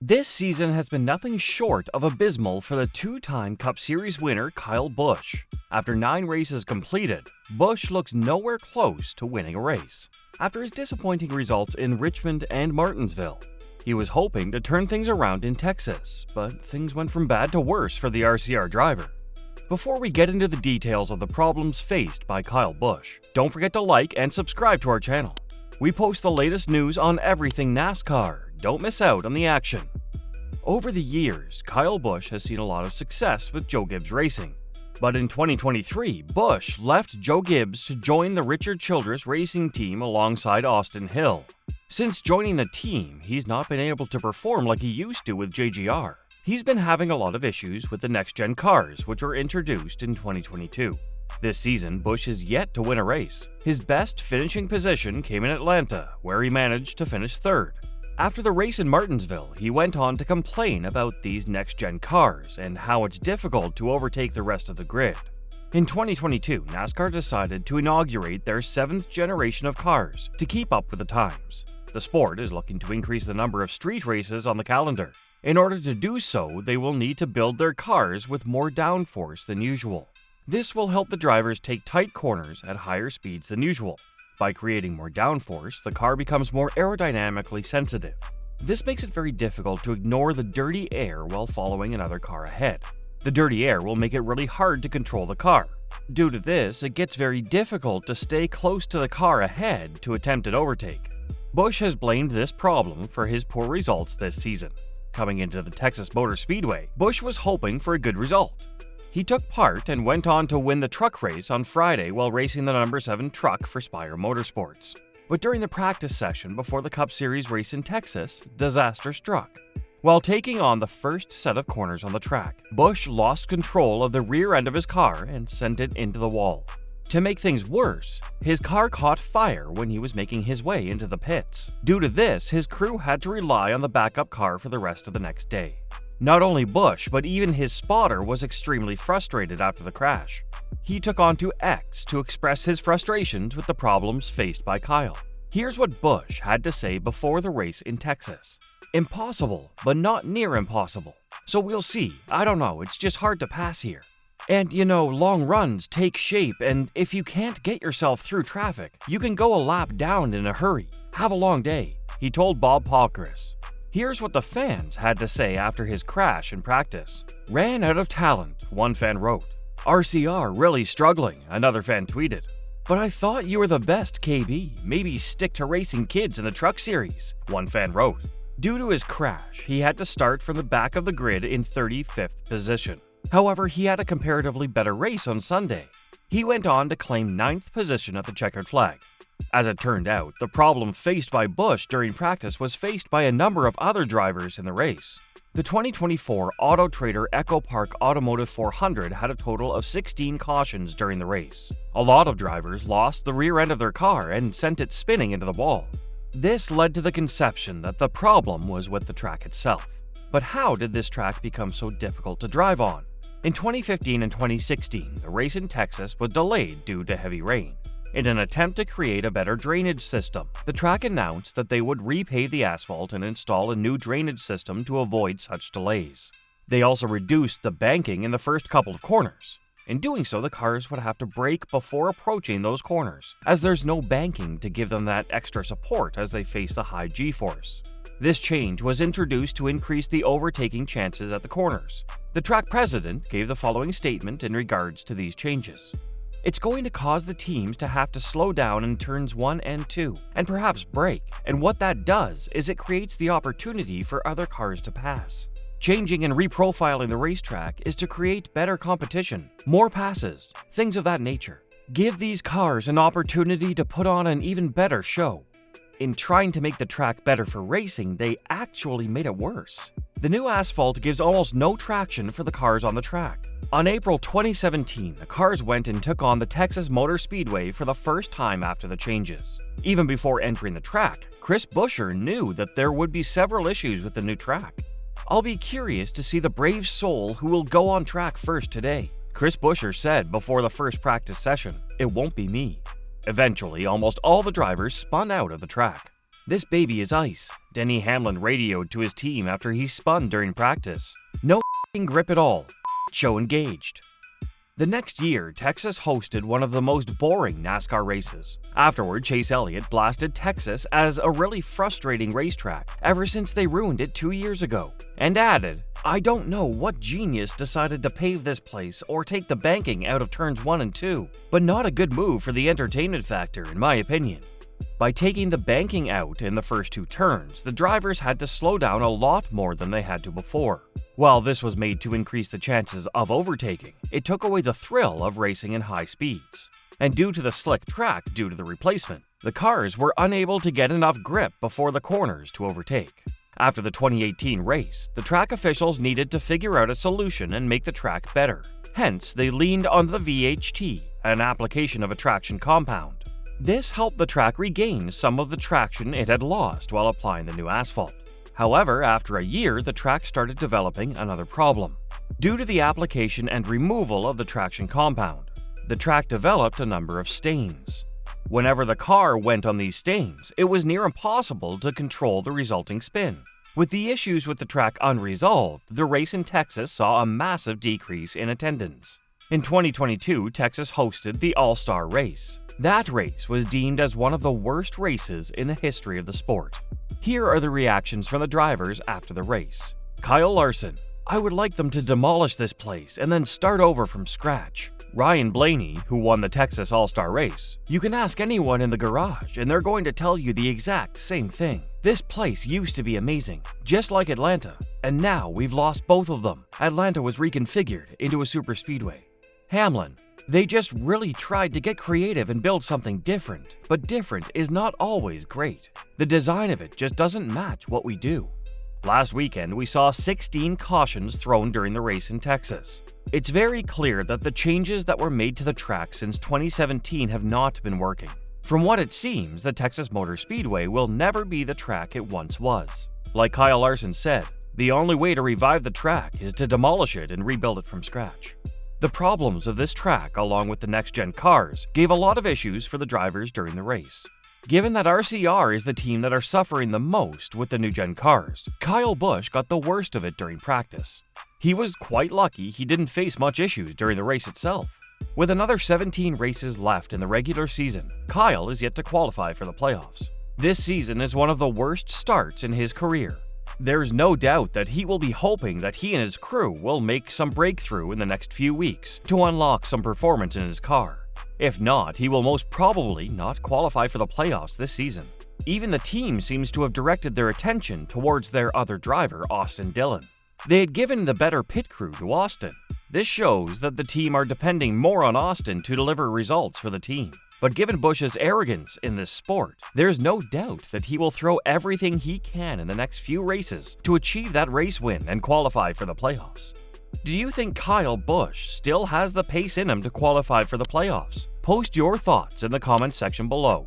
This season has been nothing short of abysmal for the two-time Cup Series winner Kyle Busch. After 9 races completed, Busch looks nowhere close to winning a race. After his disappointing results in Richmond and Martinsville, he was hoping to turn things around in Texas, but things went from bad to worse for the RCR driver. Before we get into the details of the problems faced by Kyle Busch, don't forget to like and subscribe to our channel. We post the latest news on everything NASCAR. Don't miss out on the action. Over the years, Kyle Busch has seen a lot of success with Joe Gibbs Racing. But in 2023, Busch left Joe Gibbs to join the Richard Childress racing team alongside Austin Hill. Since joining the team, he's not been able to perform like he used to with JGR. He's been having a lot of issues with the NextGen cars, which were introduced in 2022. This season, Busch is yet to win a race. His best finishing position came in Atlanta, where he managed to finish 3rd. After the race in Martinsville, he went on to complain about these next-gen cars and how it's difficult to overtake the rest of the grid. In 2022, NASCAR decided to inaugurate their 7th generation of cars to keep up with the times. The sport is looking to increase the number of street races on the calendar. In order to do so, they will need to build their cars with more downforce than usual. This will help the drivers take tight corners at higher speeds than usual. By creating more downforce, the car becomes more aerodynamically sensitive. This makes it very difficult to ignore the dirty air while following another car ahead. The dirty air will make it really hard to control the car. Due to this, it gets very difficult to stay close to the car ahead to attempt an overtake. Busch has blamed this problem for his poor results this season. Coming into the Texas Motor Speedway, Busch was hoping for a good result. He took part and went on to win the truck race on Friday while racing the number 7 truck for Spire Motorsports. But during the practice session before the Cup Series race in Texas, disaster struck. While taking on the first set of corners on the track, Busch lost control of the rear end of his car and sent it into the wall. To make things worse, his car caught fire when he was making his way into the pits. Due to this, his crew had to rely on the backup car for the rest of the next day. Not only Busch, but even his spotter was extremely frustrated after the crash. He took on to X to express his frustrations with the problems faced by Kyle. Here's what Busch had to say before the race in Texas. Impossible, but not near impossible. So we'll see. I don't know, it's just hard to pass here. And you know, long runs take shape, and if you can't get yourself through traffic, you can go a lap down in a hurry. Have a long day, he told Bob Palkris. Here's what the fans had to say after his crash in practice. Ran out of talent, one fan wrote. RCR really struggling, another fan tweeted. But I thought you were the best, KB. Maybe stick to racing kids in the truck series, one fan wrote. Due to his crash, he had to start from the back of the grid in 35th position. However, he had a comparatively better race on Sunday. He went on to claim 9th position at the checkered flag. As it turned out, the problem faced by Busch during practice was faced by a number of other drivers in the race. The 2024 Auto Trader Echo Park Automotive 400 had a total of 16 cautions during the race. A lot of drivers lost the rear end of their car and sent it spinning into the wall. This led to the conception that the problem was with the track itself. But how did this track become so difficult to drive on? In 2015 and 2016, the race in Texas was delayed due to heavy rain. In an attempt to create a better drainage system, the track announced that they would repave the asphalt and install a new drainage system to avoid such delays. They also reduced the banking in the first couple of corners. In doing so, the cars would have to brake before approaching those corners, as there's no banking to give them that extra support as they face the high G-force. This change was introduced to increase the overtaking chances at the corners. The track president gave the following statement in regards to these changes. It's going to cause the teams to have to slow down in turns 1 and 2, and perhaps brake, and what that does is it creates the opportunity for other cars to pass. Changing and reprofiling the racetrack is to create better competition, more passes, things of that nature. Give these cars an opportunity to put on an even better show. In trying to make the track better for racing, they actually made it worse. The new asphalt gives almost no traction for the cars on the track. On April 2017, the cars went and took on the Texas Motor Speedway for the first time after the changes. Even before entering the track, Chris Buescher knew that there would be several issues with the new track. I'll be curious to see the brave soul who will go on track first today, Chris Buescher said before the first practice session. It won't be me. Eventually, almost all the drivers spun out of the track. "This baby is ice," Denny Hamlin radioed to his team after he spun during practice. "No grip at all. Show engaged." The next year, Texas hosted one of the most boring NASCAR races. Afterward, Chase Elliott blasted Texas as a really frustrating racetrack ever since they ruined it 2 years ago, and added, "I don't know what genius decided to pave this place or take the banking out of turns 1 and 2, but not a good move for the entertainment factor in my opinion." By taking the banking out in the first 2 turns, the drivers had to slow down a lot more than they had to before. While this was made to increase the chances of overtaking, it took away the thrill of racing in high speeds. And due to the slick track due to the replacement, the cars were unable to get enough grip before the corners to overtake. After the 2018 race, the track officials needed to figure out a solution and make the track better. Hence, they leaned on the VHT, an application of a traction compound. This helped the track regain some of the traction it had lost while applying the new asphalt. However, after a year, the track started developing another problem. Due to the application and removal of the traction compound, the track developed a number of stains. Whenever the car went on these stains, it was near impossible to control the resulting spin. With the issues with the track unresolved, the race in Texas saw a massive decrease in attendance. In 2022, Texas hosted the All-Star Race. That race was deemed as one of the worst races in the history of the sport. Here are the reactions from the drivers after the race. Kyle Larson: "I would like them to demolish this place and then start over from scratch." Ryan Blaney, who won the Texas All-Star Race: "You can ask anyone in the garage and they're going to tell you the exact same thing. This place used to be amazing, just like Atlanta, and now we've lost both of them. Atlanta was reconfigured into a super speedway." Hamlin: "They just really tried to get creative and build something different, but different is not always great. The design of it just doesn't match what we do." Last weekend, we saw 16 cautions thrown during the race in Texas. It's very clear that the changes that were made to the track since 2017 have not been working. From what it seems, the Texas Motor Speedway will never be the track it once was. Like Kyle Larson said, the only way to revive the track is to demolish it and rebuild it from scratch. The problems of this track, along with the NextGen cars, gave a lot of issues for the drivers during the race. Given that RCR is the team that are suffering the most with the new gen cars, Kyle Busch got the worst of it during practice. He was quite lucky he didn't face much issues during the race itself. With another 17 races left in the regular season, Kyle is yet to qualify for the playoffs. This season is one of the worst starts in his career. There's no doubt that he will be hoping that he and his crew will make some breakthrough in the next few weeks to unlock some performance in his car. If not, he will most probably not qualify for the playoffs this season. Even the team seems to have directed their attention towards their other driver, Austin Dillon. They had given the better pit crew to Austin. This shows that the team are depending more on Austin to deliver results for the team. But given Busch's arrogance in this sport, there's no doubt that he will throw everything he can in the next few races to achieve that race win and qualify for the playoffs. Do you think Kyle Busch still has the pace in him to qualify for the playoffs? Post your thoughts in the comments section below.